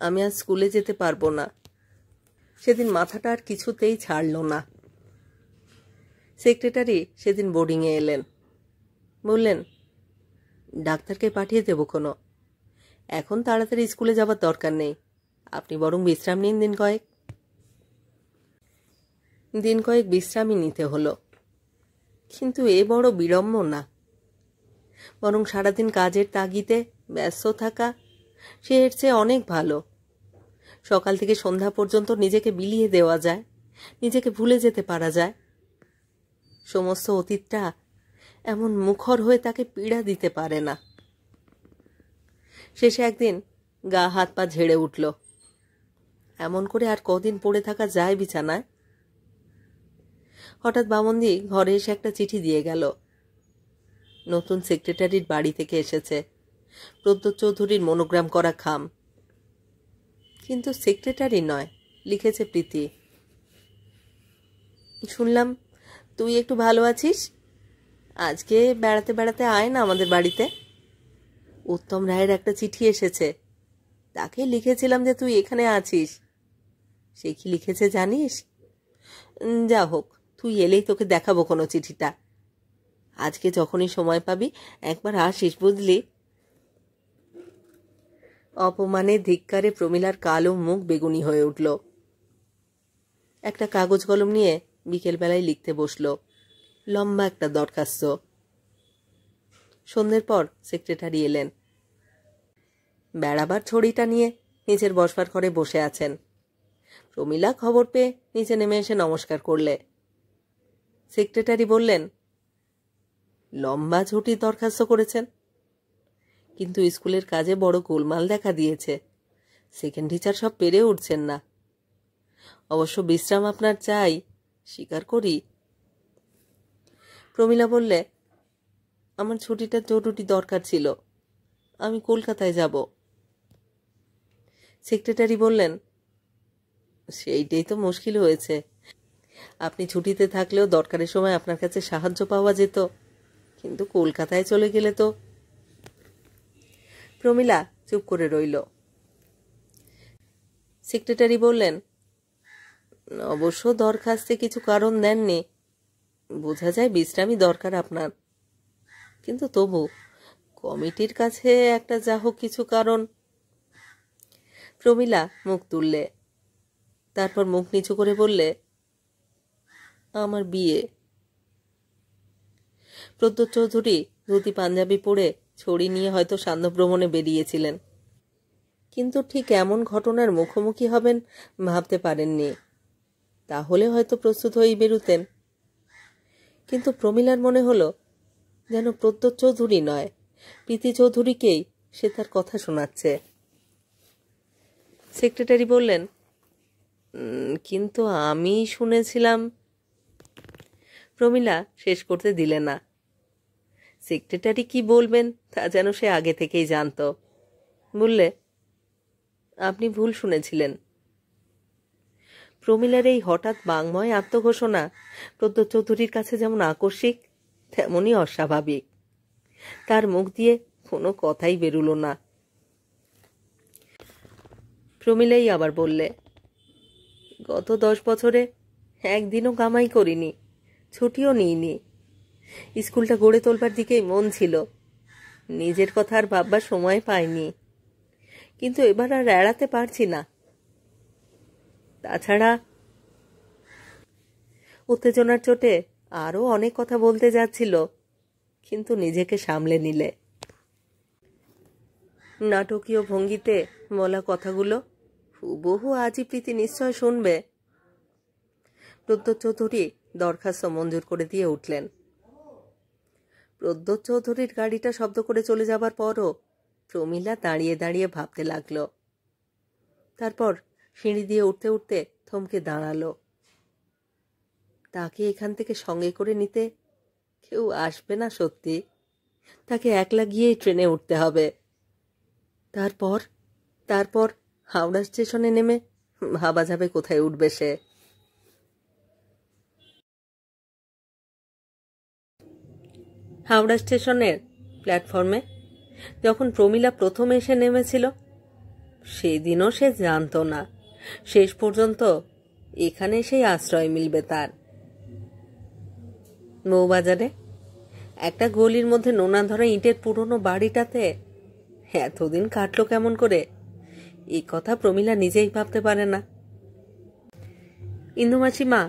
আমি আজ স্কুলে যেতে পারবো না। সেদিন মাথাটা আর কিছুতেই ছাড়ল না। সেক্রেটারি সেদিন বোর্ডিংয়ে এলেন। বললেন, ডাক্তারকে পাঠিয়ে দেবো কোনো, এখন তাড়াতাড়ি স্কুলে যাবার দরকার নেই, আপনি বরং বিশ্রাম নিন দিন কয়েক বিশ্রামই নিতে হলো। কিন্তু এ বড় বিড়ম্বনা। বরং সারাদিন কাজের তাগিদে ব্যস্ত থাকা সে এর চেয়ে অনেক ভালো। সকাল থেকে সন্ধ্যা পর্যন্ত নিজেকে বিলিয়ে দেওয়া যায়, নিজেকে ভুলে যেতে পারা যায়। সমস্ত অতীতটা এমন মুখর হয়ে তাকে পীড়া দিতে পারে না। শেষে একদিন গা হাত পা ঝেড়ে উঠল। এমন করে আর কদিন পড়ে থাকা যায় বিছানায়? হঠাৎ বামন্দি ঘরে এসে একটা চিঠি দিয়ে গেল। নতুন সেক্রেটারির বাড়ি থেকে এসেছে, প্রদ্যোৎ চৌধুরীর মনোগ্রাম করা খাম। কিন্তু সেক্রেটারি নয়, লিখেছে প্রীতি। শুনলাম তুই একটু ভালো আছিস, আজকে বেড়াতে বেড়াতে আয় না আমাদের বাড়িতে। উত্তম রায়ের একটা চিঠি এসেছে, তাকে লিখেছিলাম যে তুই এখানে আছিস। সে কি লিখেছে জানিস? যা হোক, তুই এলেই তোকে দেখাবো কোনো চিঠিটা। আজকে যখনই সময় পাবি একবার আসিস, বুঝলি? অপমানে ধিক্কারে প্রমীলার কালো মুখ বেগুনি হয়ে উঠল। একটা কাগজ কলম নিয়ে বিকেলবেলায় লিখতে বসল, লম্বা একটা দরখাস্ত। সন্ধ্যের পর সেক্রেটারি এলেন। বেড়াবার ছড়িটা নিয়ে নিজের বসবার ঘরে বসে আছেন। প্রমীলা খবর পেয়ে নিচে নেমে এসে নমস্কার করলে। সেক্রেটারি বললেন, লম্বা ঝুটি দরখাস্ত করেছেন, কিন্তু স্কুলের কাজে বড় গোলমাল দেখা দিয়েছে। সেকেন্ড টিচার সব পেরে উঠছেন না। অবশ্য বিশ্রাম আপনার চাই, স্বীকার করি। প্রমীলা বললে, আমার ছুটিটা জরুরি দরকার ছিল, আমি কলকাতায় যাব। সেক্রেটারি বললেন, সেইটাই তো মুশকিল হয়েছে। আপনি ছুটিতে থাকলেও দরকারের সময় আপনার কাছে সাহায্য পাওয়া যেত, কিন্তু কলকাতায় চলে গেলে তো। প্রমীলা চুপ করে রইল। সেক্রেটারি বললেন, অবশ্য দরখাস্তে কিছু কারণ দেননি, বোঝা যায় বিশ্রামই দরকার আপনার, কিন্তু তবু কমিটির কাছে একটা যা হোক কিছু কারণ। প্রমীলা মুখ তুললে, তারপর মুখ নিচু করে বললে, আমার বিয়ে। প্রদ্যোৎ চৌধুরী ধুতি পাঞ্জাবি পরে ছড়ি নিয়ে হয়তো সান্ধ্য ভ্রমণে বেরিয়েছিলেন, কিন্তু ঠিক এমন ঘটনার মুখোমুখি হবেন ভাবতে পারেননি। তাহলে হয়তো প্রস্তুত হয়েই বেরুতেন। কিন্তু প্রমীলার মনে হলো যেন প্রদ্যোৎ চৌধুরী নয়, প্রীতি চৌধুরীকেই সে তার কথা শোনাচ্ছে। সেক্রেটারি বললেন, কিন্তু আমি শুনেছিলাম। প্রমীলা শেষ করতে দিলে না। সেক্রেটারি কি বলবেন তা যেন সে আগে থেকেই জানত। বললে, আপনি ভুল শুনেছিলেন। প্রমীলার এই হঠাৎ বাংময় আত্মঘোষণা প্রদ্যোৎ চৌধুরীর কাছে যেমন আকস্মিক, তেমনই অস্বাভাবিক। তার মুখ দিয়ে কোনো কথাই বেরুল না। প্রমীলাই আবার বললে, গত 10 বছরে একদিনও কামাই করিনি, ছুটিও নিইনি। স্কুলটা গড়ে তোলবার দিকেই মন ছিল, নিজের কথা আর ভাববার সময় পাইনি। কিন্তু এবার আর এড়াতে পারছি না। তাছাড়া উত্তেজনার চোটে আরও অনেক কথা বলতে যাচ্ছিল, কিন্তু নিজেকে সামলে নিলে। নাটকীয় ভঙ্গিতে বলা কথাগুলো হুবহু আজই প্রীতি নিশ্চয় শুনবে। প্রদ্যোৎ চৌধুরী দরখাস্ত মঞ্জুর করে দিয়ে উঠলেন। প্রদ্যোৎ চৌধুরীর গাড়িটা শব্দ করে চলে যাবার পরও প্রমীলা দাঁড়িয়ে দাঁড়িয়ে ভাবতে লাগল। তারপর সিঁড়ি দিয়ে উঠতে উঠতে থমকে দাঁড়ালো। তাকে এখান থেকে সঙ্গে করে নিতে কেউ আসবে না সত্যি। তাকে একলা গিয়েই ট্রেনে উঠতে হবে। তারপর হাওড়া স্টেশনে নেমে ভাবা যাবে কোথায় উঠবে সে। হাওড়া স্টেশনের প্ল্যাটফর্মে যখন প্রমীলা প্রথম এসে নেমেছিল, সেদিনও সে জানত না শেষ পর্যন্ত এখানে সেই আশ্রয় মিলবে তার। বউবাজারে একটা গলির মধ্যে নোনা ধরা ইটের পুরনো বাড়িটাতে এতদিন কাটলো কেমন করে, এই কথা প্রমীলা নিজেই ভাবতে পারে না। ইন্দুমাসিমা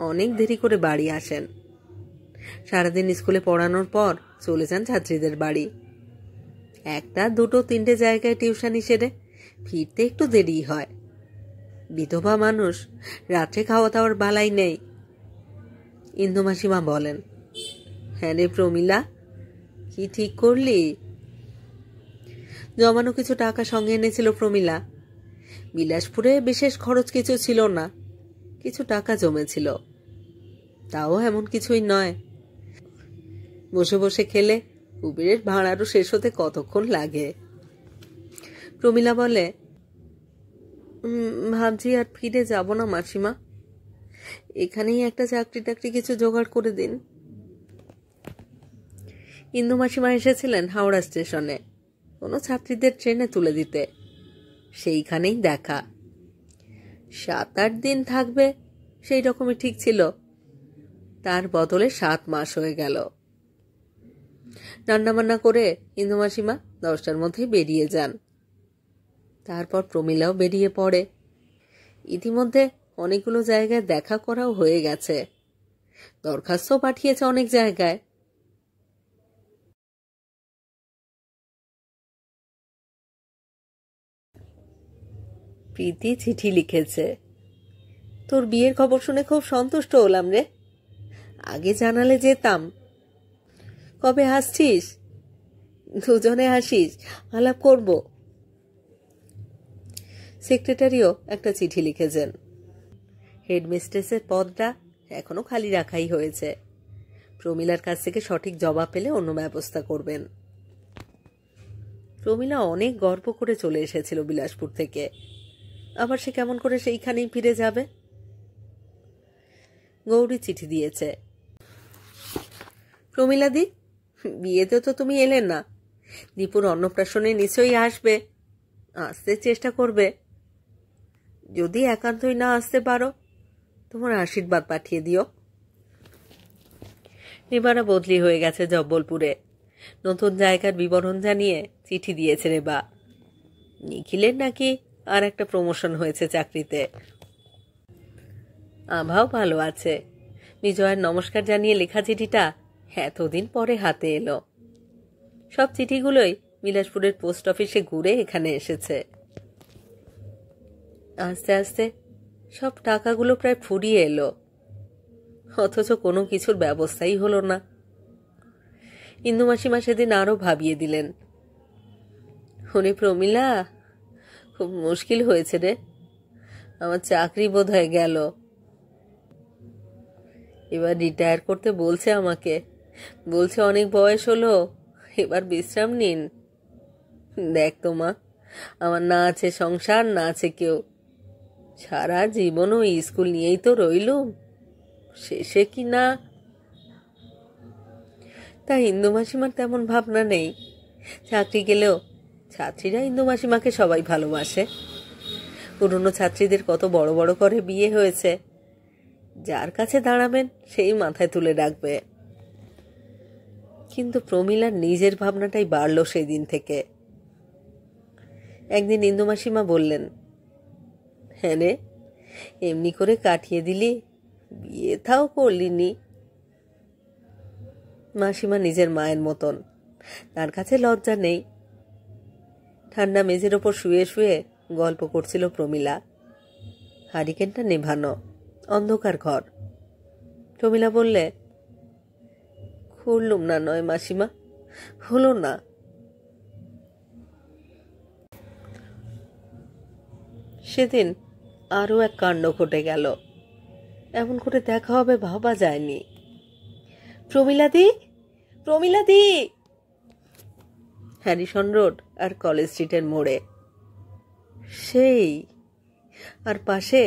অনেক দেরি করে বাড়ি আসেন। সারাদিন স্কুলে পড়ানোর পর চলে যান ছাত্রীদের বাড়ি। একটা দুটো তিনটে জায়গায় টিউশনি সেরে ফিরতে একটু দেরি হয়। বিধবা মানুষ, রাত্রে খাওয়া দাওয়ার বালাই নেই। ইন্দুমাসিমা বলেন, হ্যাঁ রে প্রমীলা, কি ঠিক করলি? জমানো কিছু টাকা সঙ্গে এনেছিল প্রমীলা। বিলাসপুরে বিশেষ খরচ কিছু ছিল না, কিছু টাকা জমেছিল। তাও এমন কিছুই নয়। বসে বসে খেলে কুবেরের ভাড়ারও শেষ হতে কতক্ষণ লাগে। প্রমীলা বলে, ভাবছি আর ফিরে যাব না মাসিমা, এখানেই একটা চাকরি টাকরি কিছু জোগাড় করে দিন। ইন্দু মাসিমা এসেছিলেন হাওড়া স্টেশনে কোনো ছাত্রীদের ট্রেনে তুলে দিতে। সেইখানেই দেখা। 7-8 দিন থাকবে সেই রকমই ঠিক ছিল, তার বদলে 7 মাস হয়ে গেল। রান্নাবান্না করে ইন্দু মাসিমা 10টার মধ্যেই বেরিয়ে যান। তারপর প্রমীলাও বেরিয়ে পড়ে। ইতিমধ্যে অনেকগুলো জায়গায় দেখা করাও হয়ে গেছে, দরখাস্ত পাঠিয়েছে অনেক জায়গায়। প্রীতি চিঠি লিখেছে, তোর বিয়ের খবর শুনে খুব সন্তুষ্ট হলাম রে, আগে জানালে যেতাম। কবে আসছিস? দুজনে আসিস, আলাপ করব। সেক্রেটারিও একটা চিঠি লিখেছেন। হেডমিস্ট্রেসের পদটা এখনো খালি রাখাই হয়েছে। প্রমীলার কাছ থেকে সঠিক জবাব পেলে অন্য ব্যবস্থা করবেন। প্রমীলা অনেক গর্ব করে চলে এসেছিল বিলাসপুর থেকে, আবার সে কেমন করে সেইখানেই ফিরে যাবে? গৌরী চিঠি দিয়েছে, প্রমীলাদি, বিয়েতে তো তুমি এলে না, দীপুর অন্নপ্রাশনে নিশ্চয়ই আসবে, আসতে চেষ্টা করবে। যদি একান্তই না আসতে পারো, তোমার আশীর্বাদ পাঠিয়ে দিও। রেবারা বদলি হয়ে গেছে জব্বলপুরে, নতুন জায়গার বিবরণ জানিয়ে চিঠি দিয়েছে রেবা। নিখিলের নাকি আর একটা প্রমোশন হয়েছে চাকরিতে। আভাও ভালো আছে। বিজয়ের নমস্কার জানিয়ে লেখা চিঠিটা এতদিন পরে হাতে এলো। সব চিঠিগুলোই বিলাসপুরের পোস্ট অফিসে ঘুরে এখানে এসেছে। আস্তে আস্তে সব টাকাগুলো প্রায় ফুরিয়ে এলো, অথচ কোনো কিছুর ব্যবস্থাই হলো না। ইন্দুমাসিমা সেদিন আরো ভাবিয়ে দিলেন, ওরে প্রমীলা, খুব মুশকিল হয়েছে রে, আমার চাকরি বোধ হয়ে গেল। এবার রিটায়ার করতে বলছে আমাকে, বলছে অনেক বয়স হলো, এবার বিশ্রাম নিন। দেখ তো মা, আমার না আছে সংসার, না আছে কেউ, সারা জীবনও স্কুল নিয়েই তো রইলুম, শেষে কি না। তা ইন্দু মাসিমার তেমন ভাবনা নেই। চাকরি গেলেও ছাত্রীরা ইন্দু মাসিমাকে সবাই ভালোবাসে। পুরনো ছাত্রীদের কত বড় বড় করে বিয়ে হয়েছে, যার কাছে দাঁড়াবেন সেই মাথায় তুলে রাখবে। কিন্তু প্রমীলার নিজের ভাবনাটাই বাড়ল সেই দিন থেকে। একদিন ইন্দু মাসিমা বললেন, হ্যাঁ রে, এমনি করে কাটিয়ে দিলি, বিয়ে থাও করলিনি। মাসিমা নিজের মায়ের মতন, তার কাছে লজ্জা নেই। ঠান্ডা মেঝের ওপর শুয়ে শুয়ে গল্প করছিল প্রমীলা। হারিকেনটা নেভানো, অন্ধকার ঘর। প্রমীলা বললে, করলুম না নয় মাসিমা, হলো না। সেদিন আরও এক কাণ্ড ঘটে গেল, এমন করে দেখা হবে ভাবা যায়নি। প্রমীলাদি, প্রমীলাদি! হ্যারিসন রোড আর কলেজ স্ট্রিটের মোড়ে। সেই, আর পাশে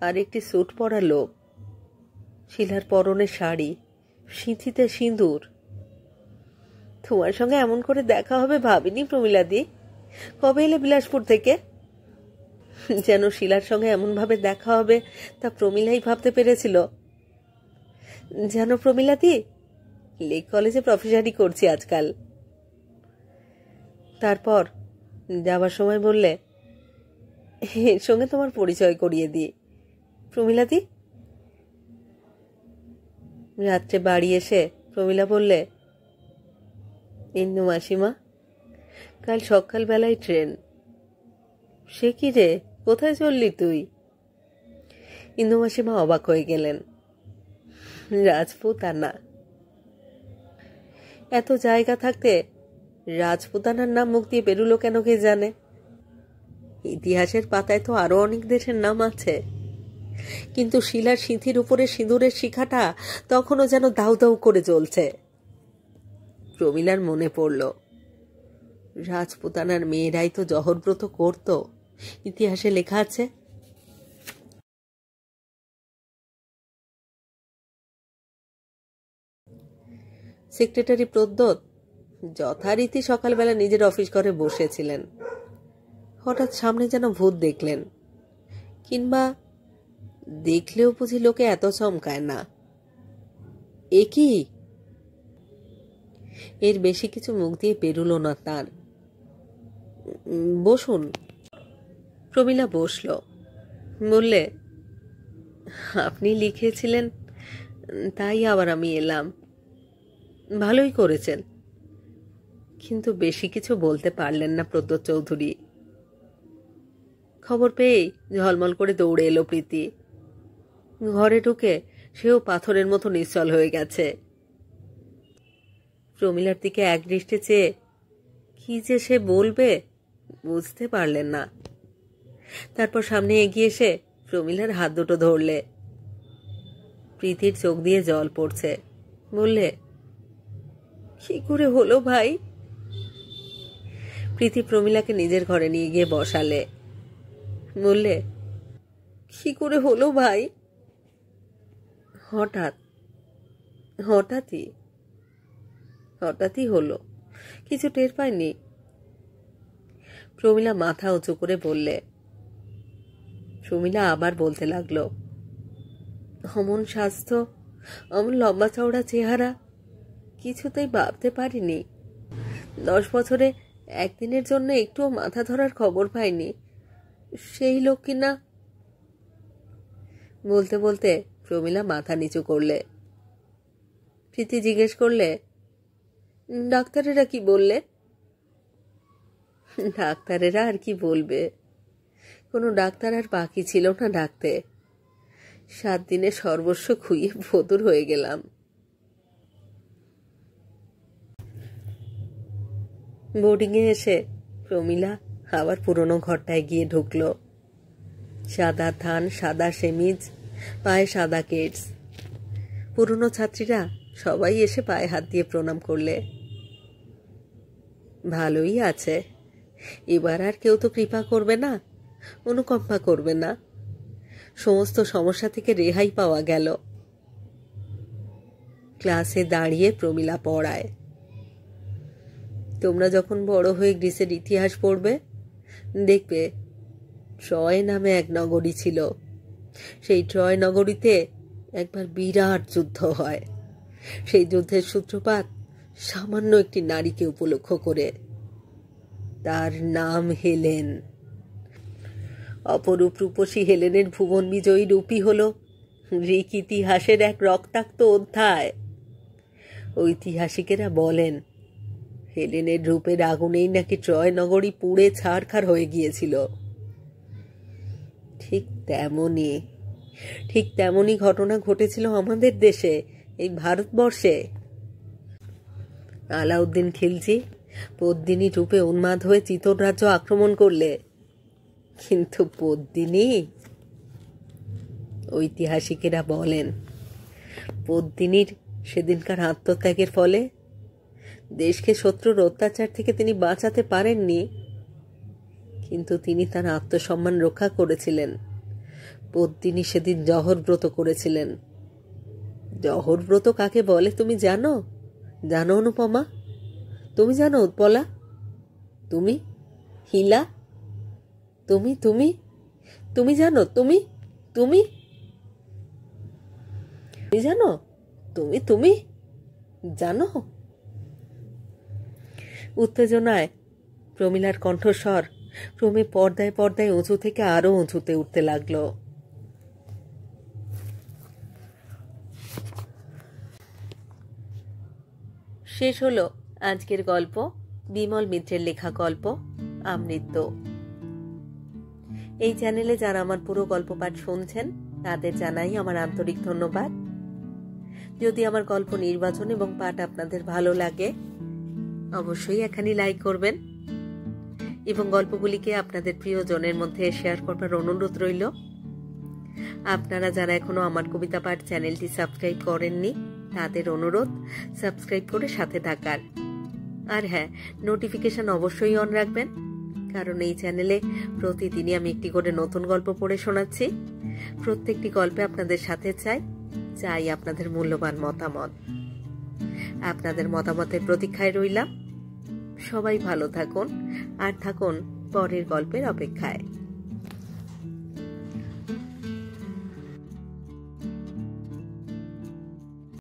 আর একটি স্যুট পরা লোক, শিলার পরনে শাড়ি, সিঁথিতে সিঁদুর, তোমার সঙ্গে এমন করে দেখা হবে ভাবিনি প্রমিলাদি। কবে এলে বিলাসপুর থেকে? যেন শিলার সঙ্গে এমনভাবে দেখা হবে তা প্রমিলাই ভাবতে পেরেছিল। জানো প্রমিলাদি, লেক কলেজে প্রফেসরি করছি আজকাল। তারপর যাবার সময় বললে, এর সঙ্গে তোমার পরিচয় করিয়ে দিই প্রমিলাদি। রাত্রে বাড়ি এসে প্রমিলা বললে, ইন্দু মাসিমা, কাল সকালবেলায় ট্রেন। সে কি রে, কোথায় চললি তুই? ইন্দু মাসিমা অবাক হয়ে গেলেন। রাজপুতানা। এত জায়গা থাকতে রাজপুতানার নাম মুখ দিয়ে বেরুলো কেন কে জানে। ইতিহাসের পাতায় তো আরো অনেক দেশের নাম আছে, কিন্তু শিলার সিঁথির উপরে সিঁদুরের শিখাটা তখনও যেন দাউ দাউ করে জ্বলছে। প্রমিলার মনে পড়ল, রাজপুতানার মেয়েরাই তো জহরব্রত করত, ইতিহাসে লেখা আছে। সেক্রেটারি প্রদ্যোৎ যথারীতি সকালবেলা নিজের অফিস ঘরে বসেছিলেন। হঠাৎ সামনে যেন ভূত দেখলেন, কিংবা দেখলেও বুঝি লোকে এত চমকায় না। এ কি? এর বেশি কিছু মুখ দিয়ে বেরুল না তার। বসুন। প্রমিলা বসল। বললে, আপনি লিখেছিলেন, তাই আবার আমি এলাম। ভালোই করেছেন। কিন্তু বেশি কিছু বলতে পারলেন না প্রদ্যোৎ চৌধুরী। খবর পেয়েই ঝলমল করে দৌড়ে এলো প্রীতি। ঘরে ঢুকে সেও পাথরের মতো নিশ্চল হয়ে গেছে। প্রমিলার দিকে এক দৃষ্টে চেয়ে কি যে সে বলবে বুঝতে পারলেন না। তারপর সামনে এগিয়ে এসে প্রমিলার হাত দুটো ধরলে। প্রীতির চোখ দিয়ে জল পড়ছে। বললে, কি করে হলো ভাই? প্রীতি প্রমিলাকে নিজের ঘরে নিয়ে গিয়ে বসালে। বললে, কি করে হলো ভাই? হঠাৎই হলো, কিছু টের পাইনি। প্রমিলা মাথা উঁচু করে বললে। প্রমিলা আবার বলতে লাগলো, অমন স্বাস্থ্য, অমন লম্বা চওড়া চেহারা, কিছুতেই ভাবতে পারিনি। 10 বছরে একদিনের জন্য একটুও মাথা ধরার খবর পাইনি। সেই লোক কিনা। বলতে বলতে প্রমিলা মাথা নিচু করলে। প্রীতি জিজ্ঞেস করলে, ডাক্তারেরা কি বললে? ডাক্তারেরা আর কি বলবে, কোনো ডাক্তার আর বাকি ছিল না ডাকতে। 7 দিনে সর্বস্ব খুইয়ে ফতুর হয়ে গেলাম। বোর্ডিংয়ে এসে প্রমিলা আবার পুরনো ঘরটায় গিয়ে ঢুকলো। সাদা থান, সাদা সেমিজ, পায়ে সাদা কেটস। পুরনো ছাত্রীরা সবাই এসে পায়ে হাত দিয়ে প্রণাম করলে। ভালোই আছে, এবার আর কেউ তো কৃপা করবে না, অনুকম্পা করবে না। সমস্ত সমস্যা থেকে রেহাই পাওয়া গেল। ক্লাসে দাঁড়িয়ে প্রমিলা পড়ায়, তোমরা যখন বড় হয়ে গ্রিসের ইতিহাস পড়বে দেখবে ট্রয় নামে এক নগরী ছিল। সেই ট্রয় নগরীতে একবার বিরাট যুদ্ধ হয়। সেই যুদ্ধের সূত্রপাত সামান্য একটি নারীকে উপলক্ষ করে। তার নাম হেলেন। অপরূপ রূপসী হেলেনের ভুবন বিজয়ী রূপই হল গ্রিক ইতিহাসের এক রক্তাক্ত অধ্যায়। ঐতিহাসিকেরা বলেন, হেলেনের রূপের আগুনেই নাকি ট্রয় নগরী পুড়ে ছারখার হয়ে গিয়েছিল। ঠিক তেমনই ঘটনা ঘটেছিল আমাদের দেশে, এই ভারতবর্ষে। আলাউদ্দিন খিলজি পদ্মিনী রূপে উন্মাদ হয়ে চিতোর রাজ্য আক্রমণ করলে, কিন্তু পদ্মিনী, ঐতিহাসিকেরা বলেন, পদ্মিনীর সেদিনকার আত্মত্যাগের ফলে দেশকে শত্রুর অত্যাচার থেকে তিনি বাঁচাতে পারেননি, কিন্তু তিনি তার আত্মসম্মান রক্ষা করেছিলেন। পদ্মিনী সেদিন জহরব্রত করেছিলেন। জহরব্রত কাকে বলে তুমি জানো অনুপমা? তুমি জানো উৎপলা, তুমি হিলা, তুমি তুমি তুমি জানো, তুমি তুমি জানো, তুমি তুমি জানো। উত্তেজনায় প্রমীলার কণ্ঠস্বর ক্রমে পর্দায় পর্দায় উঁচু থেকে আরো উঁচুতে উঠতে লাগলো। শেষ হলো আজকের গল্প, বিমল মিত্রের লেখা গল্প আমৃত্য। এই চ্যানেলে যারা আমার পুরো গল্প পাঠ শুনছেন তাদের জানাই আমার আন্তরিক ধন্যবাদ। যদি আমার গল্প নির্বাচন এবং পাঠ আপনাদের ভালো লাগে অবশ্যই এখানে লাইক করবেন এবং গল্পগুলিকে আপনাদের প্রিয়জনের মধ্যে শেয়ার করবার অনুরোধ রইল। আপনারা যারা এখনো আমার কবিতা পাঠ চ্যানেলটি সাবস্ক্রাইব করেননি তাদের অনুরোধ সাবস্ক্রাইব করে সাথে থাকার। আর হ্যাঁ, নোটিফিকেশন অবশ্যই অন রাখবেন, কারণ এই চ্যানেলে প্রতিদিনই আমি একটি করে নতুন গল্প পড়ে শোনাচ্ছি। প্রত্যেকটি গল্পে আপনাদের সাথে চাই আপনাদের মূল্যবান মতামত। আপনাদের মতামতের প্রতীক্ষায় রইলাম। সবাই ভালো থাকুন আর থাকুন পরের গল্পের অপেক্ষায়।